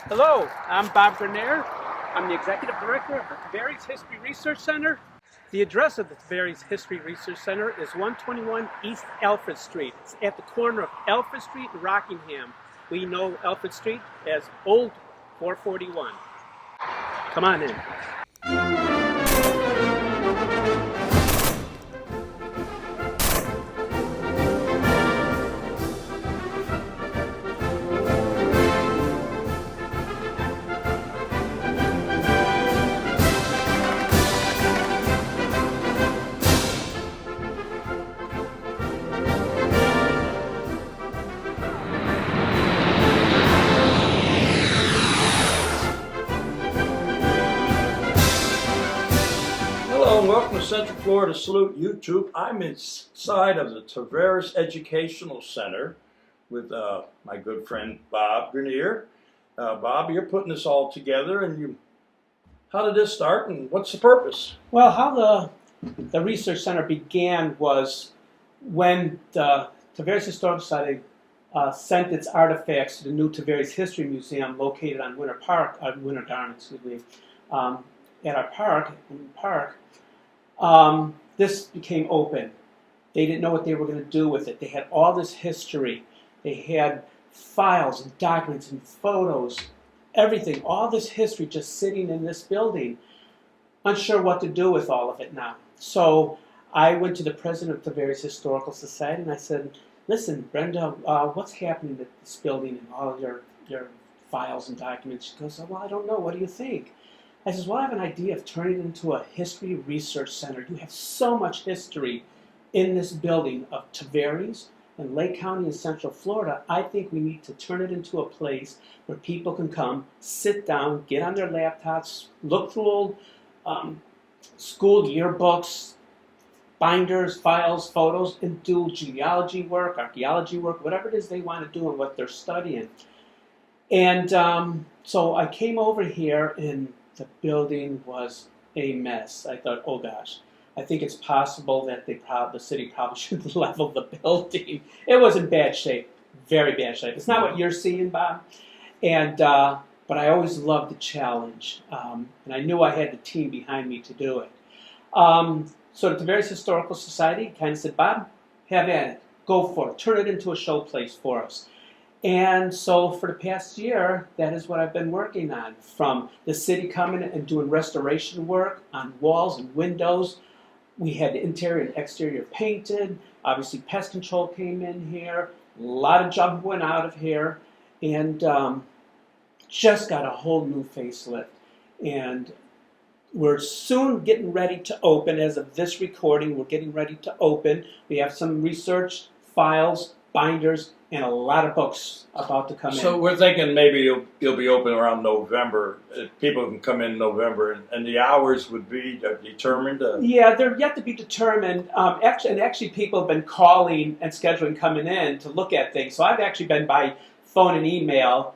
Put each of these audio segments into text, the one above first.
Hello, I'm Bob Grenier. I'm the Executive Director of the Tavares History Research Center. The address of the Tavares History Research Center is 121 East Alfred Street. It's at the corner of Alfred Street and Rockingham. We know Alfred Street as Old 441. Come on in. Hello and welcome to Central Florida Salute YouTube. I'm inside of the Tavares Educational Center with my good friend Bob Grenier. Bob, you're putting this all together, and how did this start, and what's the purpose? Well, how the Research Center began was when the Tavares Historical Society sent its artifacts to the new Tavares History Museum located on Winter Garden, at our park. This became open. They didn't know what they were going to do with it. They had all this history. They had files and documents and photos, everything, all this history just sitting in this building, unsure what to do with all of it now. So I went to the president of the Tavares Historical Society and I said, listen, Brenda, what's happening to this building and all of your files and documents? She goes, well, I don't know. What do you think? I says, well, I have an idea of turning it into a history research center. You have so much history in this building of Tavares and Lake County and Central Florida. I think we need to turn it into a place where people can come, sit down, get on their laptops, look through old school yearbooks, binders, files, photos, and do genealogy work, archaeology work, whatever it is they want to do and what they're studying. And so I came over here and the building was a mess. I thought, oh gosh, I think it's possible that the city probably should level the building. It was in bad shape, very bad shape. It's not what you're seeing, Bob. And but I always loved the challenge, and I knew I had the team behind me to do it. So the Tavares Historical Society kind of said, Bob, have at it, go for it, turn it into a show place for us. And so for the past year, that is what I've been working on, from the city coming and doing restoration work on walls and windows. We had the interior and exterior painted. Obviously, pest control came in here. A lot of junk went out of here. And just got a whole new facelift. And we're soon getting ready to open. As of this recording, we're getting ready to open. We have some research files, binders, and a lot of books about to come in. So we're thinking maybe you'll be open around November. People can come in November, and the hours would be determined? Yeah, they're yet to be determined. Actually, people have been calling and scheduling coming in to look at things. So I've actually been by phone and email.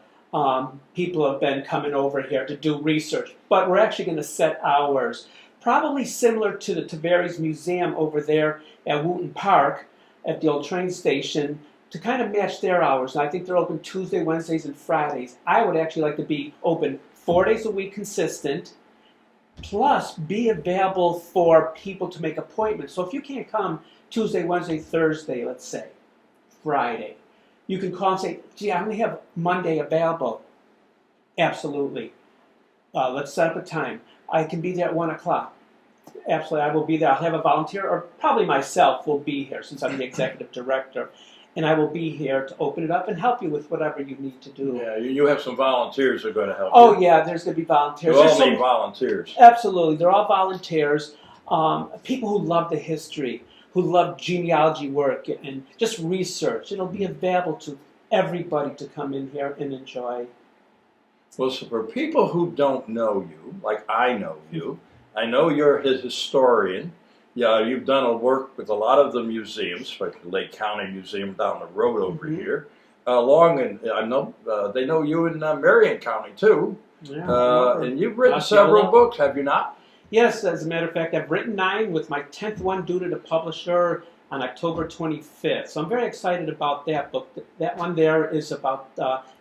People have been coming over here to do research. But we're actually going to set hours, probably similar to the Tavares Museum over there at Wooten Park at the old train station, to kind of match their hours. And I think they're open Tuesday, Wednesdays, and Fridays. I would actually like to be open 4 days a week consistent, plus be available for people to make appointments. So if you can't come Tuesday, Wednesday, Thursday, let's say, Friday, you can call and say, gee, I only have Monday available. Absolutely. Let's set up a time. I can be there at 1 o'clock. Absolutely, I will be there. I'll have a volunteer, or probably myself will be here since I'm the executive director. And I will be here to open it up and help you with whatever you need to do. Yeah, you have some volunteers who are going to help Oh, you. yeah, there's going to be volunteers. You all need volunteers. Absolutely. They're all volunteers. People who love the history, who love genealogy work and just research. It'll be available to everybody to come in here and enjoy. Well, so for people who don't know you, like I know you, I know you're a historian. Yeah, you've done a work with a lot of the museums, like the Lake County Museum down the road over here. And I know they know you in Marion County too. Yeah, and you've written several books, have you not? Yes, as a matter of fact, I've written 9 with my 10th one due to the publisher on October 25th. So I'm very excited about that book. That one there is about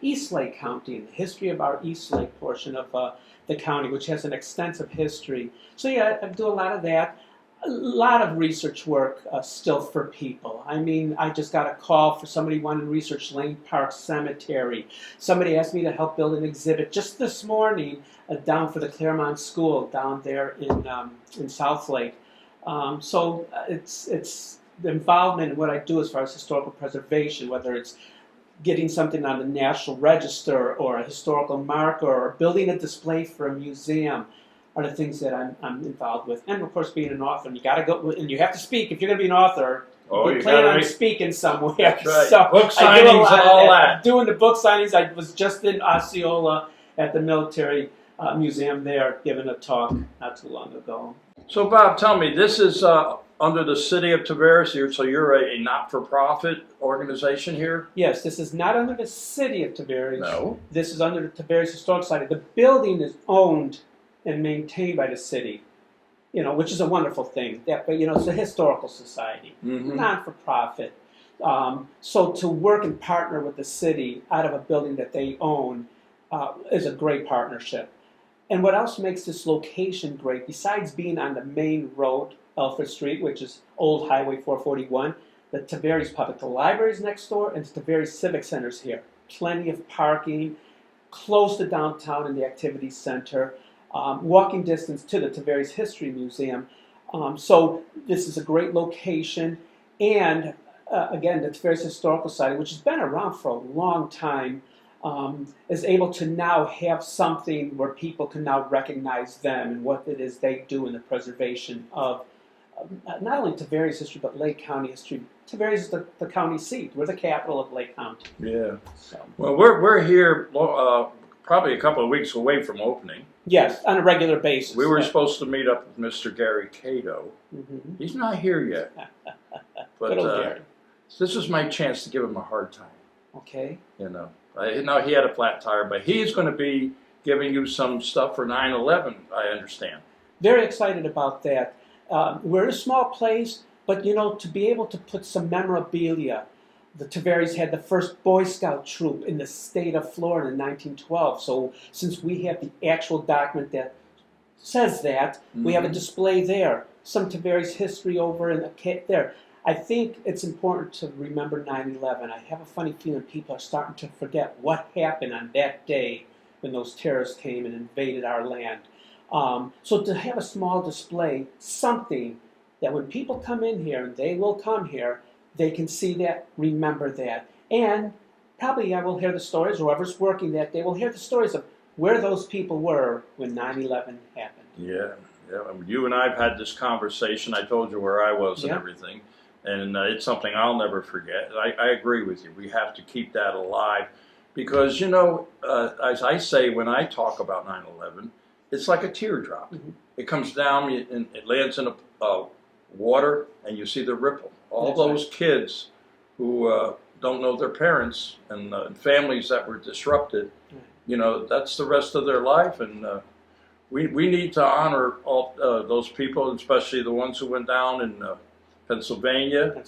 East Lake County and the history of our East Lake portion of the county, which has an extensive history. So yeah, I do a lot of that. A lot of research work still for people. I mean, I just got a call for somebody wanting to research Lane Park Cemetery. Somebody asked me to help build an exhibit just this morning down for the Claremont School down there in South Lake. So it's the involvement in what I do as far as historical preservation, whether it's getting something on the National Register or a historical marker or building a display for a museum, are the things that I'm involved with. And of course, being an author, and you got to go and you have to speak if you're going to be an author. You plan on speaking somewhere. That's right. So book signings and all that. Doing the book signings. I was just in Osceola at the military museum there, giving a talk not too long ago. So Bob, tell me, this is under the city of Tavares, so you're a not-for-profit organization here? Yes, this is not under the city of Tavares. No. This is under the Tavares Historical Society. The building is owned and maintained by the city, which is a wonderful thing. But it's a historical society, non-for-profit. So to work and partner with the city out of a building that they own is a great partnership. And what else makes this location great, besides being on the main road, Elford Street, which is Old Highway 441, the Tavares Public Library is next door, and the Tavares Civic Center is here. Plenty of parking, close to downtown and the activity center. Walking distance to the Tavares History Museum. So this is a great location. And again, the Tavares Historical Society, which has been around for a long time, is able to now have something where people can now recognize them and what it is they do in the preservation of not only Tavares history, but Lake County history. Tavares is the county seat. We're the capital of Lake County. Yeah. So. Well, we're here probably a couple of weeks away from opening. Yes, on a regular basis. We were supposed to meet up with Mr. Gary Cato. Mm-hmm. He's not here yet. Good old Gary. This is my chance to give him a hard time. Okay. No, he had a flat tire, but he's going to be giving you some stuff for 9/11, I understand. Very excited about that. We're a small place, but to be able to put some memorabilia. The Tavares had the first Boy Scout troop in the state of Florida in 1912. So since we have the actual document that says that, we have a display there. Some Tavares history over in there. I think it's important to remember 9/11. I have a funny feeling people are starting to forget what happened on that day when those terrorists came and invaded our land. So to have a small display, something that when people come in here, and they will come here, they can see that, remember that. And probably I will hear the stories, whoever's working that day will hear the stories of where those people were when 9/11 happened. Yeah. You and I have had this conversation. I told you where I was and everything. And it's something I'll never forget. I agree with you. We have to keep that alive. Because, as I say when I talk about 9/11, it's like a teardrop. Mm-hmm. It comes down and it lands in a water, and you see the ripple. All those kids who don't know their parents and families that were disrupted, that's the rest of their life. And we need to honor all those people, especially the ones who went down in Pennsylvania.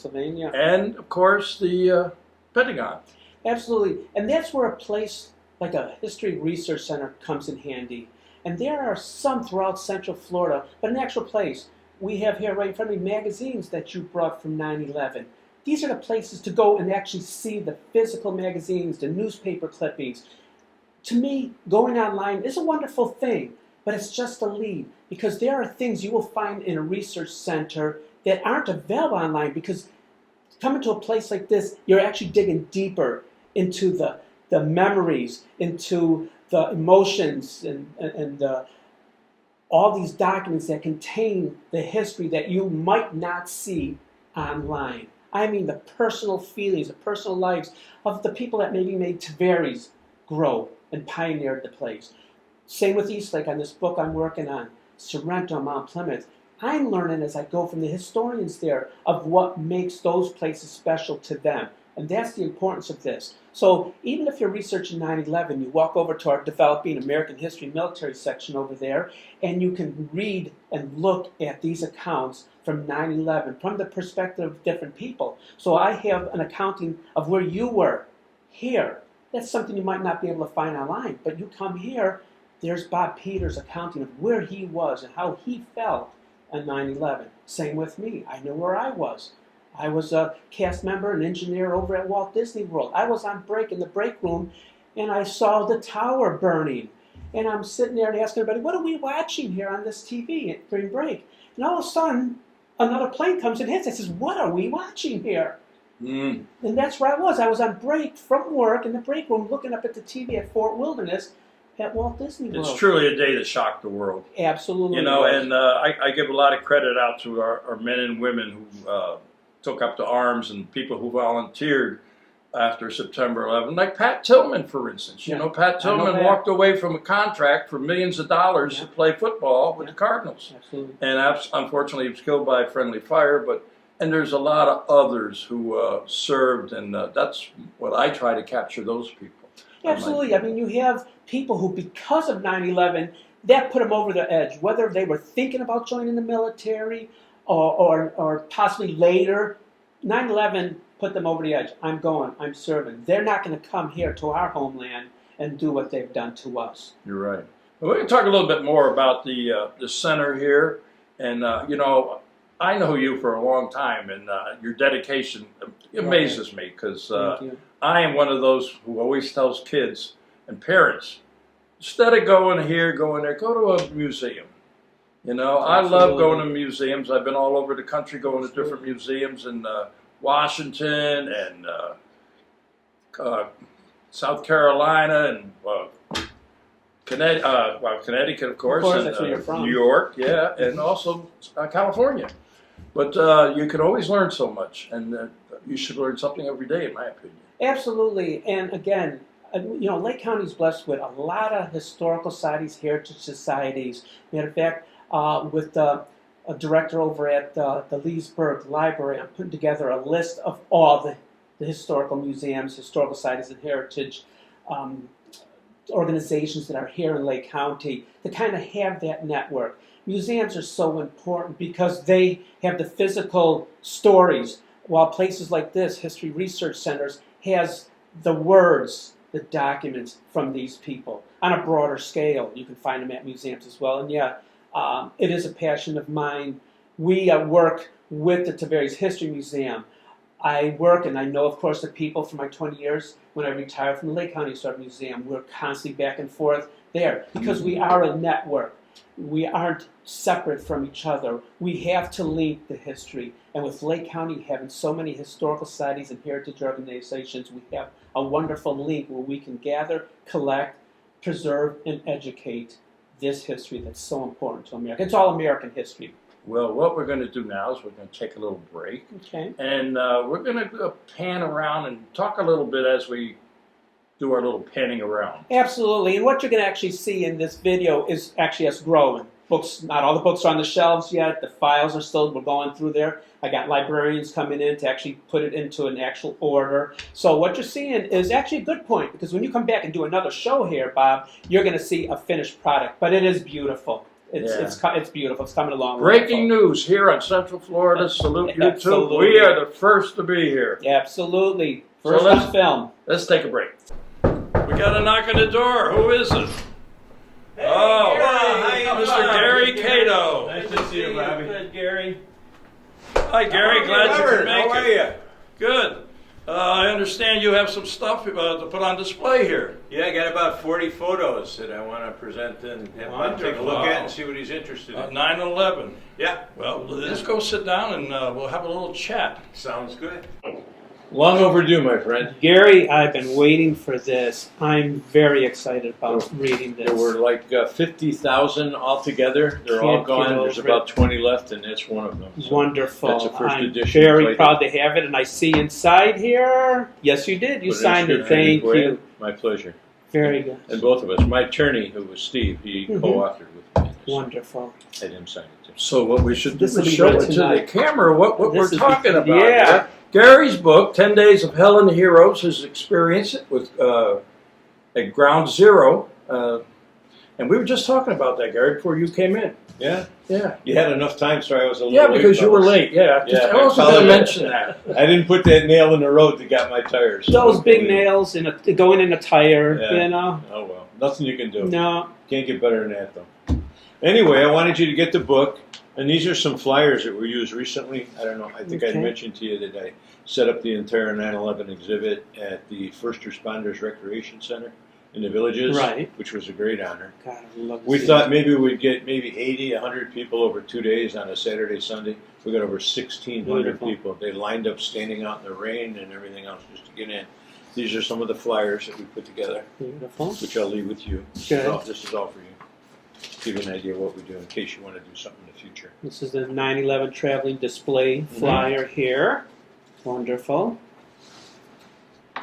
And, of course, the Pentagon. Absolutely. And that's where a place like a history research center comes in handy. And there are some throughout Central Florida, but an actual place. We have here right in front of me magazines that you brought from 9/11. These are the places to go and actually see the physical magazines, the newspaper clippings. To me, going online is a wonderful thing, but it's just a lead, because there are things you will find in a research center that aren't available online, because coming to a place like this, you're actually digging deeper into the memories, into the emotions, and all these documents that contain the history that you might not see online. I mean the personal feelings, the personal lives of the people that maybe made Tavares grow and pioneered the place. Same with Eastlake on this book I'm working on, Sorrento, Mount Plymouth. I'm learning as I go from the historians there of what makes those places special to them. And that's the importance of this. So even if you're researching 9/11, you walk over to our Developing American History Military section over there, and you can read and look at these accounts from 9/11 from the perspective of different people. So I have an accounting of where you were here. That's something you might not be able to find online, but you come here, there's Bob Peters' accounting of where he was and how he felt on 9/11. Same with me. I know where I was. I was a cast member and engineer over at Walt Disney World. I was on break in the break room, and I saw the tower burning. And I'm sitting there and asking everybody, what are we watching here on this TV during break? And all of a sudden, another plane comes and hits. I says, what are we watching here? And that's where I was. I was on break from work in the break room looking up at the TV at Fort Wilderness at Walt Disney World. It's truly a day that shocked the world. Absolutely. You know, and I give a lot of credit out to our men and women who took up the arms and people who volunteered after September 11, like Pat Tillman, for instance. You know, Pat Tillman walked away from a contract for millions of dollars to play football with the Cardinals. Absolutely. And unfortunately, he was killed by friendly fire. And there's a lot of others who served, and that's what I try to capture, those people. Absolutely. I mean, you have people who, because of 9/11, that put them over the edge, whether they were thinking about joining the military or possibly later. 9/11 put them over the edge. I'm going. I'm serving. They're not going to come here to our homeland and do what they've done to us. You're right. Well, we're going to talk a little bit more about the center here. And, you know, I know you for a long time, and your dedication amazes me, because I am one of those who always tells kids and parents, instead of going here, going there, go to a museum. You know, I love going to museums. I've been all over the country going to different museums in Washington and South Carolina and Connecticut, of course, and that's where you're from. New York, yeah, and also California. But you can always learn so much, and you should learn something every day, in my opinion. Absolutely. And again, you know, Lake County is blessed with a lot of historical societies, heritage societies. Matter of fact, with a director over at the Leesburg Library, I'm putting together a list of all the historical museums, historical societies, and heritage organizations that are here in Lake County to kind of have that network. Museums are so important because they have the physical stories, while places like this, History Research Centers, has the words, the documents from these people on a broader scale. You can find them at museums as well. And yeah, it is a passion of mine. We work with the Tavares History Museum. I work, and I know, of course, the people for my 20 years when I retired from the Lake County Historic Museum. We're constantly back and forth there because we are a network. We aren't separate from each other. We have to link the history. And with Lake County having so many historical societies and heritage organizations, we have a wonderful link where we can gather, collect, preserve, and educate this history that's so important to America. It's all American history. Well, what we're going to do now is we're going to take a little break. Okay. And we're going to pan around and talk a little bit as we do our little panning around. Absolutely. And what you're going to actually see in this video is actually us growing. Books, not all the books are on the shelves yet. The files are still, we're going through there. I got librarians coming in to actually put it into an actual order. So what you're seeing is actually a good point, because when you come back and do another show here, Bob, you're going to see a finished product. But it is beautiful. It's beautiful. It's coming along. Breaking news here on Central Florida. Salute YouTube. Absolutely. We are the first to be here. Absolutely. First on film. Let's take a break. We got a knock on the door. Who is it? Hey, Gary. Mr. Gary Cato. Nice to see you, Bobby. Good, Gary. Hi, Gary. Glad you could make it. How are you? Good. I understand you have some stuff to put on display here. Yeah, I got about 40 photos that I want to present and have Bob take a look at and see what he's interested in. 9/11. Yeah. Well, let's go sit down and we'll have a little chat. Sounds good. Long overdue, my friend. Gary, I've been waiting for this. I'm very excited about reading this. There were like 50,000 altogether. They're all Can't gone. get There's over about 20 left, and that's one of them. So Wonderful. That's a first I'm edition. very proud to have it, and I see inside here. Yes, you did. You Put signed in it. Thank for you. My pleasure. Very good. And both of us. My attorney, who was Steve, he co-authored with me. So Wonderful. I had him sign it too. So what we should do This will is be show read it to the tonight. camera what we're This is talking about yeah. here. Gary's book, 10 Days of Hell and Heroes, his experience with at Ground Zero. And we were just talking about that, Gary, before you came in. Yeah? Yeah. You had enough time, so I was a little Yeah, late, because you were fellas. late. Yeah. Yeah, I also I going to apologize. mention that. I didn't put that nail in the road that got my tires. Those big Unbelievable. nails going in a tire, Yeah. you know. Oh, well. Nothing you can do. No. Can't get better than that, though. Anyway, I wanted you to get the book, and these are some flyers that were used recently. I don't know. I think I Okay. mentioned to you that I set up the entire 9/11 exhibit at the First Responders Recreation Center in the Villages, Right. which was a great honor. God, I love to We see thought that. maybe we'd get maybe 80, 100 people over 2 days on a Saturday, Sunday. We got over 1,600 Beautiful. people. They lined up standing out in the rain and everything else just to get in. These are some of the flyers that we put together, Beautiful. which I'll leave with you. Good. So this is all for you. Give you an idea of what we do in case you want to do something in the future. This is the 9/11 traveling display flyer here. Wonderful.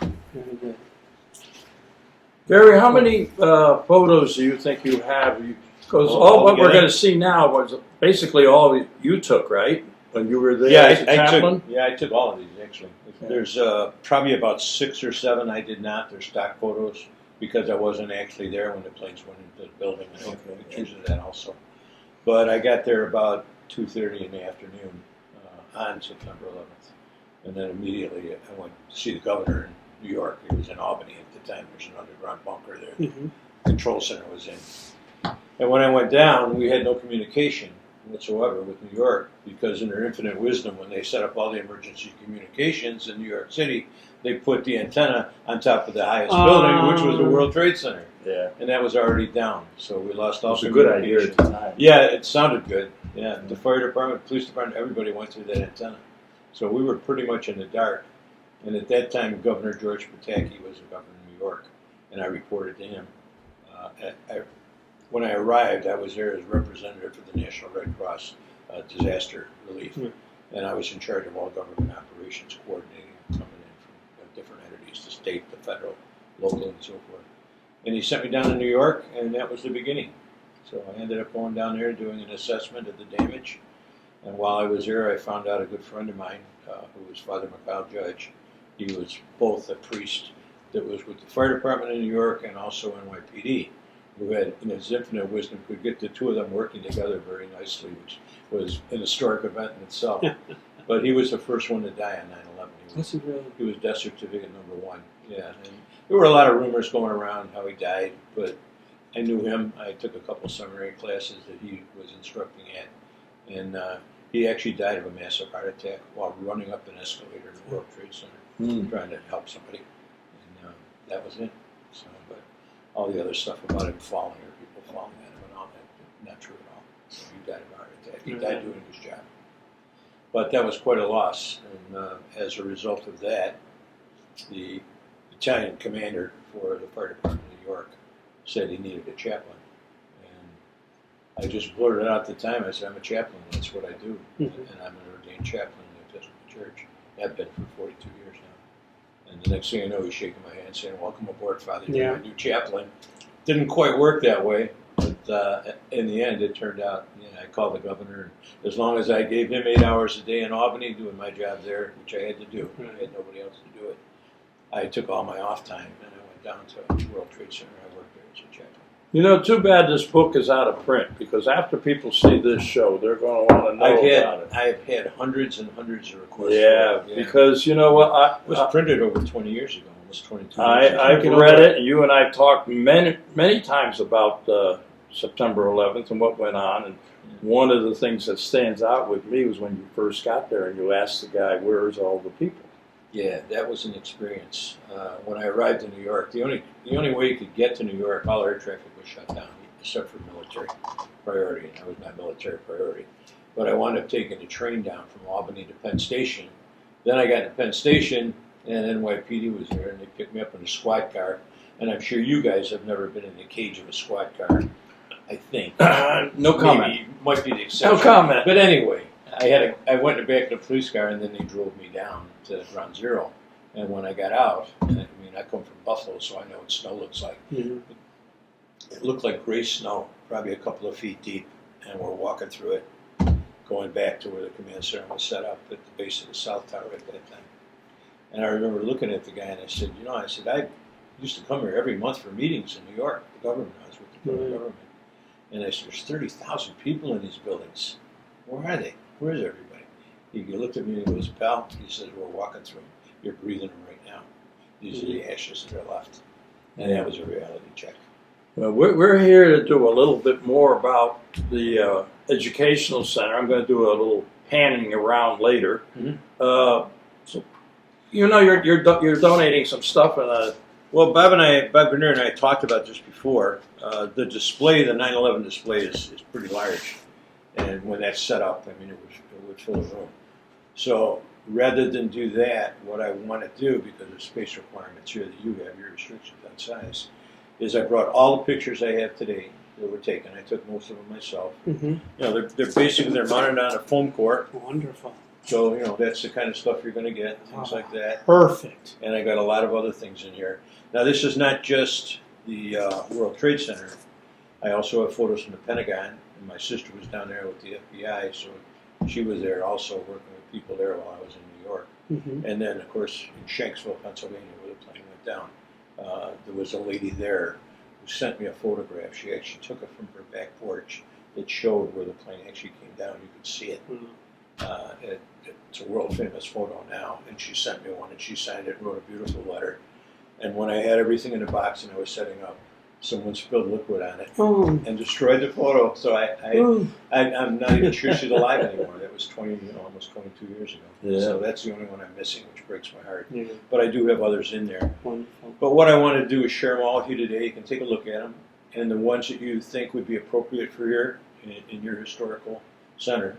Very good. Gary, how many photos do you think you have? Because Oh, all what we're altogether? going to see now was basically all you took, right? When you were there Yeah, as a chaplain? I took all of these actually. There's probably about 6 or 7 I did not. They're stock photos because I wasn't actually there when the planes went into the building, and I have pictures of that also. But I got there about 2:30 in the afternoon on September 11th, and then immediately I went to see the governor in New York. He was in Albany at the time. There's an underground bunker there. Mhm. Control center was in. And when I went down, we had no communication whatsoever with New York because in their infinite wisdom, when they set up all the emergency communications in New York City, they put the antenna on top of the highest building, which was the World Trade Center. Yeah. And that was already down, so we lost all It was a good idea communication. at the time. Yeah, it sounded good. Yeah, the fire department, police department, everybody went through that antenna. So we were pretty much in the dark. And at that time, Governor George Pataki was the governor of New York, and I reported to him. When I arrived, I was there as representative for the National Red Cross disaster relief, and I was in charge of all government operations, coordinating, coming in from different entities, the state, the federal, local, and so forth. And he sent me down to New York, and that was the beginning. So I ended up going down there doing an assessment of the damage. And while I was there, I found out a good friend of mine, who was Father Mikhail Judge. He was both a priest that was with the fire department in New York and also NYPD, who had, in his infinite wisdom, could get the two of them working together very nicely, which was an historic event in itself. But he was the first one to die on 9/11. He was death certificate number 1. Yeah, and there were a lot of rumors going around how he died, but I knew him. I took a couple seminary classes that he was instructing at, and he actually died of a massive heart attack while running up an escalator in the World Trade Center, trying to help somebody, and that was it. So, but all the other stuff about him falling or people falling at him and all that, not true at all. So he died of a heart attack. He died doing his job. But that was quite a loss, and as a result of that, the battalion commander for the fire department in New York said he needed a chaplain. And I just blurted out at the time, I said, I'm a chaplain, that's what I do. And I'm an ordained chaplain in the Episcopal Church. I've been for 42 years now. And the next thing I know, he's shaking my hand saying, welcome aboard, Father, you're my new chaplain. Didn't quite work that way, but in the end, it turned out, I called the governor. As long as I gave him 8 hours a day in Albany doing my job there, which I had to do, I had nobody else to do it, I took all my off time and I went down to World Trade Center. I worked there as a chaplain. You know, too bad this book is out of print because after people see this show, they're going to want to know about it. I've had hundreds and hundreds of requests. Yeah, for it, because you know what? it was printed over 20 years ago, almost 22 years ago. I've read it, and you and I talked many times about September 11th and what went on. And one of the things that stands out with me was when you first got there and you asked the guy, "Where's all the people?" Yeah, that was an experience. When I arrived in New York, the only way you could get to New York, all air traffic was shut down, except for military priority. And that was my military priority. But I wound up taking the train down from Albany to Penn Station. Then I got to Penn Station, and NYPD was there, and they picked me up in a squad car. And I'm sure you guys have never been in the cage of a squad car. I think. No comment. Maybe, might be the exception. No comment. But anyway, I went in the back of the police car, and then they drove me down to Ground Zero. And when I got out, I come from Buffalo, so I know what snow looks like. It looked like gray snow, probably a couple of feet deep, and we're walking through it, going back to where the command center was set up at the base of the South Tower at that time. And I remember looking at the guy and I said, I used to come here every month for meetings in New York, the government. I was with the federal government. And I said, there's 30,000 people in these buildings. Where are they? Where's everybody? He looked at me and he goes, pal, he says, we're walking through them. You're breathing them right now. These are the ashes that are left. And that was a reality check. Well, we're here to do a little bit more about the educational center. I'm going to do a little panning around later. So, you're donating some stuff, and well, Bob Bernier and I talked about this before. The display, the 9/11 display, is pretty large, and when that's set up, I mean, it would fill a room. So rather than do that, what I want to do, because of space requirements here that you have, your restrictions on size, is I brought all the pictures I have today that were taken. I took most of them myself. They're basically they're mounted on a foam core. Wonderful. So that's the kind of stuff you're going to get, things like that. Perfect. And I got a lot of other things in here. Now this is not just the World Trade Center. I also have photos from the Pentagon. And my sister was down there with the FBI, so she was there also working with people there while I was in New York. And then, of course, in Shanksville, Pennsylvania, where the plane went down, there was a lady there who sent me a photograph. She actually took it from her back porch that showed where the plane actually came down. You could see it. It's a world famous photo now, and she sent me one, and she signed it and wrote a beautiful letter. And when I had everything in the box and I was setting up, someone spilled liquid on it and destroyed the photo. So I'm not even sure she's alive anymore. That was almost 22 years ago. Yeah. So that's the only one I'm missing, which breaks my heart. Yeah. But I do have others in there. Wonderful. But what I want to do is share them all with you today. You can take a look at them, and the ones that you think would be appropriate for here in your historical center,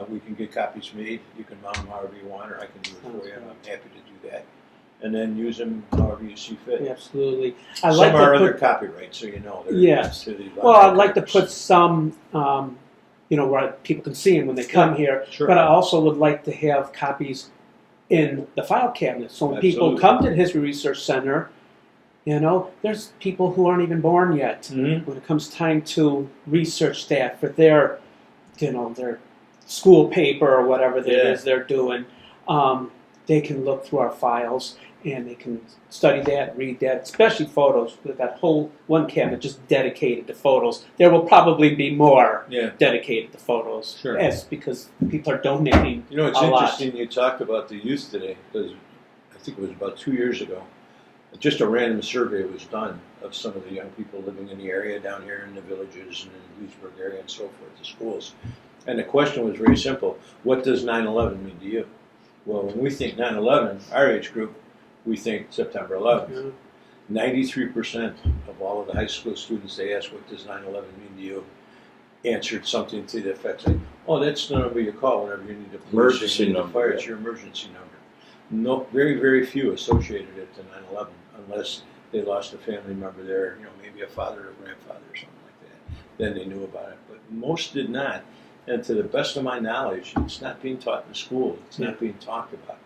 we can get copies made. You can mount them however you want, or I can do it for you, and I'm happy to do that. And then use them however you see fit. Absolutely. Some are under copyright, so you know. Yes. Well, I'd like to put some, where people can see them when they come here. Sure. But I also would like to have copies in the file cabinet. So when people Absolutely. come to the History Research Center, there's people who aren't even born yet. When it comes time to research that for their school paper or whatever it is they're doing, they can look through our files and they can study that, read that, especially photos. With that whole one cabinet just dedicated to photos. There will probably be more dedicated to photos, Sure. because people are donating. It's a lot. interesting you talked about the youth today, because I think it was about 2 years ago. Just a random survey was done of some of the young people living in the area down here in the villages and in the Leesburg area and so forth, the schools. And the question was very simple. What does 9/11 mean to you? Well, when we think 9/11, our age group, we think September 11th. 93% of all of the high school students they asked, what does 9/11 mean to you, answered something to the effect like, oh, that's the number you call whenever you need a police, Emergency you need a number, fire. yeah. It's your emergency number. No, very, very few associated it to 9/11 unless they lost a family member there, maybe a father or grandfather or something like that. Then they knew about it. But most did not. And to the best of my knowledge, it's not being taught in school. It's not being talked about.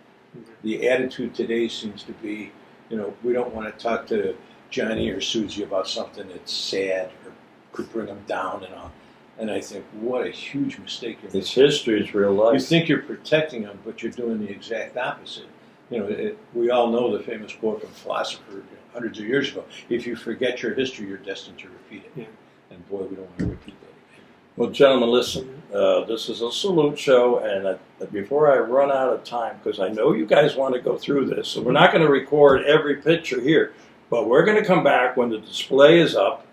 The attitude today seems to be, we don't want to talk to Johnny or Susie about something that's sad or could bring them down and all. And I think, what a huge mistake you're making. It's history, it's real life. You think you're protecting them, but you're doing the exact opposite. We all know the famous quote from a philosopher hundreds of years ago: if you forget your history, you're destined to repeat it. Yeah. And boy, we don't want to repeat that again. Well, gentlemen, listen. This is a salute show, and before I run out of time, because I know you guys want to go through this, so we're not going to record every picture here, but we're going to come back when the display is up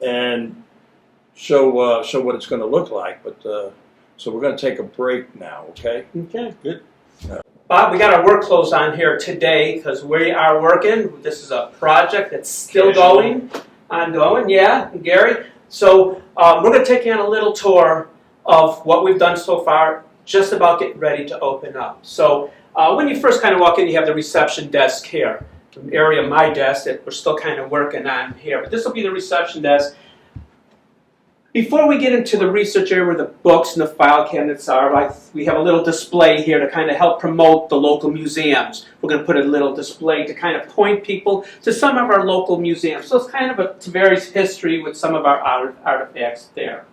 and show what it's going to look like. But so we're going to take a break now. Okay? Okay. Good. Bob, we got our work clothes on here today because we are working. This is a project that's still ongoing. Yeah, Gary. So we're going to take you on a little tour of what we've done so far, just about getting ready to open up. So when you first kind of walk in, you have the reception desk here, the area of my desk that we're still kind of working on here. But this will be the reception desk. Before we get into the research area where the books and the file cabinets are, we have a little display here to kind of help promote the local museums. We're going to put a little display to kind of point people to some of our local museums. So it's kind of a Tavares history with some of our artifacts there.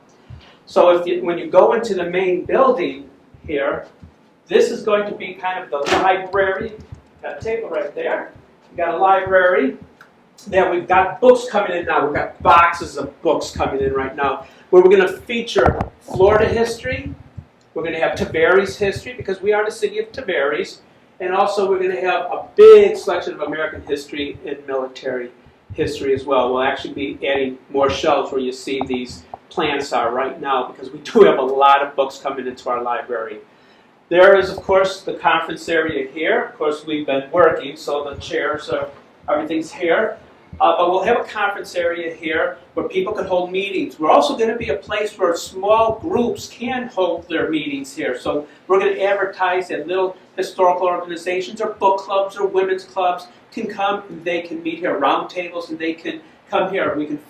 So when you go into the main building here, this is going to be kind of the library Got a table right there. We got a library. Now we've got books coming in now. We've got boxes of books coming in right now, where we're going to feature Florida history. We're going to have Tavares history, because we are the city of Tavares. And also we're going to have a big selection of American history and military history as well. We'll actually be adding more shelves where you see these plants are right now, because we do have a lot of books coming into our library. There is, of course, the conference area here. Of course, we've been working, so the chairs are, everything's here. But we'll have a conference area here where people can hold meetings. We're also going to be a place where small groups can hold their meetings here. So we're going to advertise that little historical organizations or book clubs or women's clubs can come and they can meet here, round tables, and they can come here. We can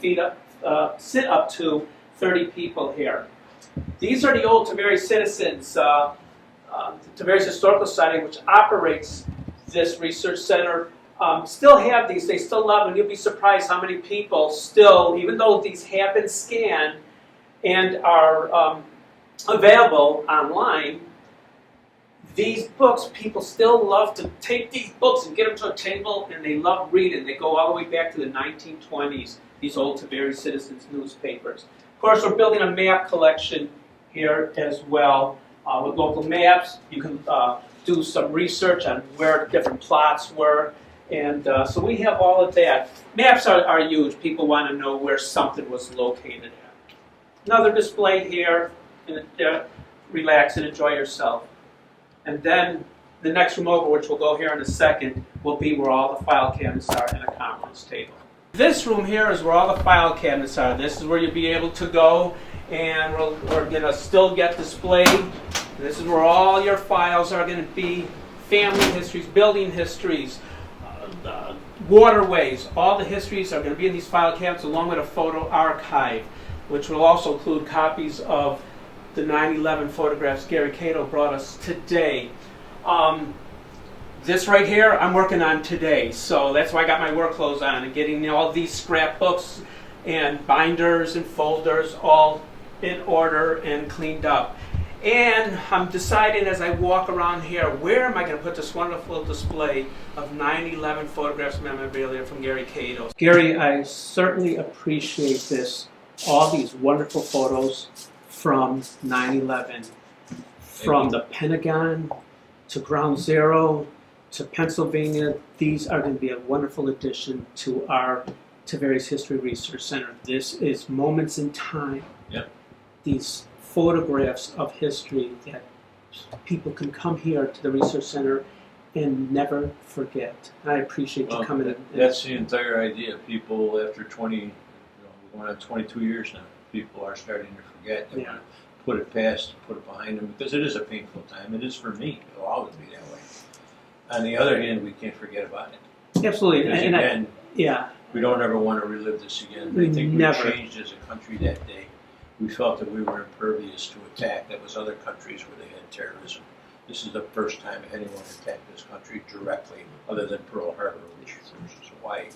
sit up to 30 people here. These are the old Tavares citizens. The Tavares Historical Society, which operates this research center, still have these. They still love them. You'll be surprised how many people still, even though these have been scanned and are available online, these books, people still love to take these books and get them to a table, and they love reading. They go all the way back to the 1920s, these old Tavares Citizens newspapers. Of course, we're building a map collection here as well. With local maps, you can do some research on where different plots were. And so we have all of that. Maps are huge. People want to know where something was located at. Another display here, and relax and enjoy yourself. And then the next room over, which we'll go here in a second, will be where all the file cabinets are and a conference table. This room here is where all the file cabinets are. This is where you'll be able to go, and we're going to still get displayed. This is where all your files are going to be: family histories, building histories, waterways. All the histories are going to be in these file cabinets, along with a photo archive, which will also include copies of the 9/11 photographs Gary Cato brought us today. This right here, I'm working on today, so that's why I got my work clothes on and getting all these scrapbooks and binders and folders all in order and cleaned up. And I'm deciding as I walk around here, where am I going to put this wonderful display of 9/11 photographs and memorabilia from Gary Cato. Gary, I certainly appreciate this. All these wonderful photos from 9/11, from the Pentagon to Ground Zero to Pennsylvania. These are going to be a wonderful addition to our Tavares History Research Center. This is moments in time. Yep. These photographs of history that people can come here to the Research Center and never forget. I appreciate you coming in. That's the entire idea. People after 20, we're going on 22 years now, people are starting to forget. They want to put it past, put it behind them, because it is a painful time. It is for me. It'll always be that way. On the other hand, we can't forget about it. Absolutely. Because and again, we don't ever want to relive this again. I think we changed as a country that day. We felt that we were impervious to attack. That was other countries where they had terrorism. This is the first time anyone attacked this country directly, other than Pearl Harbor, which was Hawaii.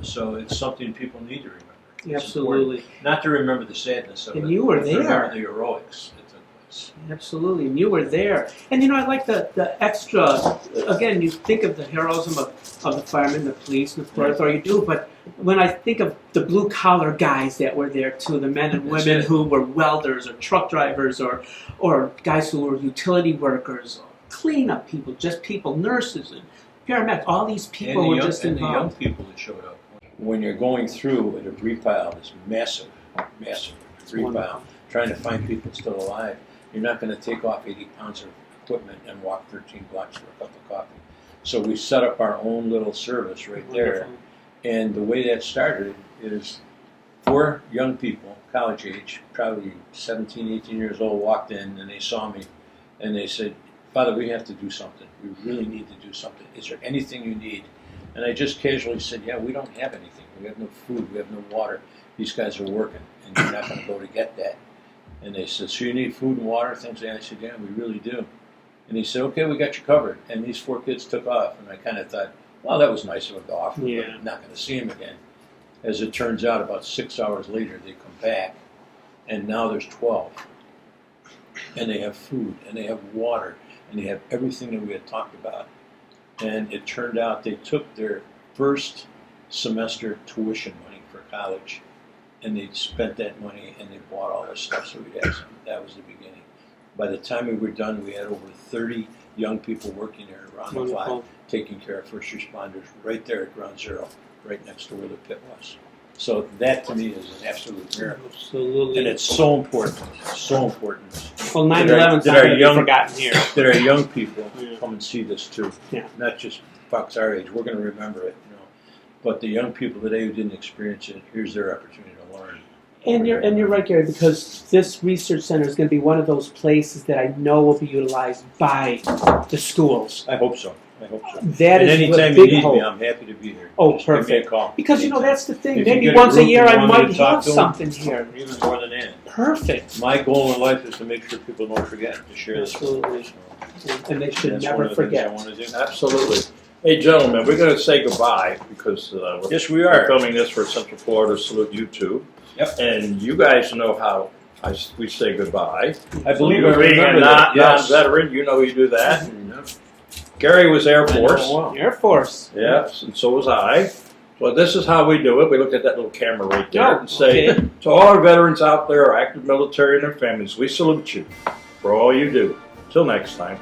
So it's something people need to remember. It's absolutely. Not to remember the sadness of it, And you were but to there. remember the heroics that took place. Absolutely, and you were there. And you know, I like the extra, again, you think of the heroism of the firemen, the police, and the forest, or you do, but when I think of the blue-collar guys that were there too, the men and women who were welders or truck drivers or guys who were utility workers, cleanup people, just people, nurses and paramedics, all these people were just involved. And the young people that showed up. When you're going through a debris pile, this massive debris pile, trying to find people still alive, you're not going to take off 80 pounds of equipment and walk 13 blocks for a cup of coffee. So we set up our own little service right there. And the way that started is 4 young people, college age, probably 17, 18 years old, walked in and they saw me and they said, "Father, we have to do something. We really need to do something. Is there anything you need?" And I just casually said, "Yeah, we don't have anything. We have no food. We have no water. These guys are working and you're not going to go to get that." And they said, "So you need food and water, things like that?" I said, "Yeah, we really do." And he said, "Okay, we got you covered." And these 4 kids took off and I kind of thought, well, that was nice of him to offer, but I'm not going to see him again. As it turns out, about 6 hours later, they come back, and now there's 12. And they have food, and they have water, and they have everything that we had talked about. and it turned out they took their first semester tuition money for college, and they spent that money and they bought all this stuff so we'd have some. That was the beginning. By the time we were done, we had over 30 young people working there around the Wonderful. clock, taking care of first responders right there at ground zero, right next to where the pit was. So that to me is an absolute miracle. Absolutely. And it's so important, so important Well, 9/11's that not our going to be young- forgotten here. that our young people Yeah. come and see this too. Yeah. Not just folks our age, we're going to remember it, you know. But the young people today who didn't experience it, here's their opportunity to learn. And you're right, Gary, because this research center is going to be one of those places that I know will be utilized by the schools. I hope so. I hope so. That And is anytime the you big need hope. me, I'm happy to be here. Oh, Just give me a perfect. call. Because you know that's the thing. If you Maybe get a once a group year and I you want me might to talk have to 'em, something here. Even more than that. Perfect. My goal in life is to make sure people don't forget to share this. Absolutely. And they should That's never one of the things I forget. want to do. Absolutely. Hey, gentlemen, we're going to say goodbye because we're Yes, we we're are. filming this for Central Florida Salute YouTube. Yep. And you guys know how we say goodbye. I believe You I being a remember that. Yes. non-veteran, you know you do that. Yep. Gary was Air I know Force. well. Air Force. Yes, and so was I. So this is how we do it. We look at that little camera right there Oh, and say, okay. to all our veterans out there, our active military and their families, we salute you for all you do. Till next time.